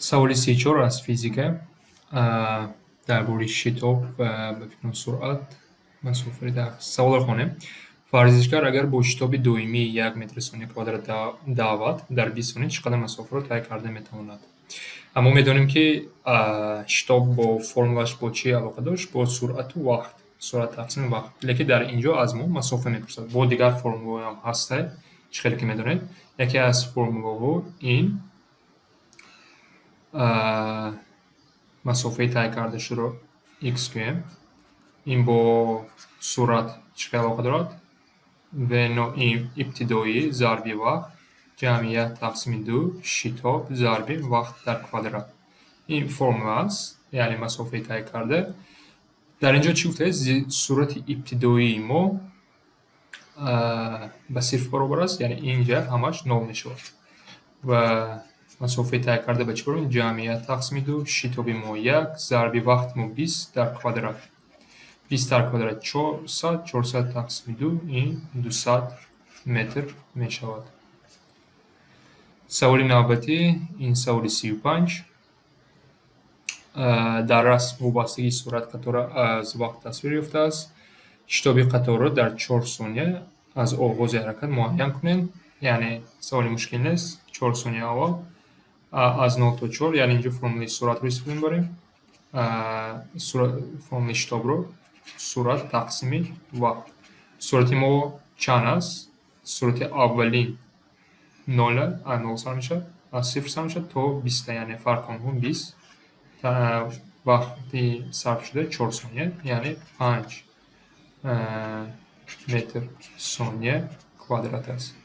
سوال 34 از فیزیکه درباره شتاب و به فکرم سرعت مسافر در سوال خانه ورزشکار اگر با شتاب دائمی 1 متر ثانیه کوادرات دعوت در 20 ثانیه چقدر مسافت را طی کرده میتواند. اما میدانیم که شتاب با فرمولش با چی علاقه داشت؟ با سرعت و وقت، سرعت تقسیم وقت. لیکن در اینجا از ما مسافه میپرسد. با دیگر فرمول هم هسته خیلی که میدونید. یکی از فرمول ها این مسافه طی کرده شده رو x گوییم. این با سرعت چه علاقه دارد؟ و نوع ابتدایی ضربی وقت جمعیت تقسیم 2 شتاب ضربی وقت در کوادرات. این فرمول است، یعنی مسافه طی کرده. در اینجا چی گفته؟ سرعت ابتدایی ما به صفر برابر است، یعنی اینجا همش 0 میشود و مسافه طی کرده به چی برابر؟ جمعیت تقسیم 2 شتاب ما 1 ضربی وقت ما 20 در کوادرات. 20 در کوادرات 400 400 تقسیم 2 این 200 متر می شود. سوال نوبتی این سوال 35 در رسم وابستگی سرعت قطار از وقت تصویر یافته است. شتاب قطار را در 4 ثانیه از آغاز حرکت معین کنید. یعنی سوال مشکل نیست. 4 ثانیه اول از 0 تا 4، یعنی اینجا فرمول سرعت رو استفاده می‌بریم. فرمول شتاب رو سرعت تقسیم وقت. سرعت ما چند است؟ سرعت اولین 0 سر میشه، از 0 سر میشه تا 20، یعنی فرق آنها 20. وقتی صرف شده 4 ثانیه، یعنی 5 متر ثانیه کوادرات است.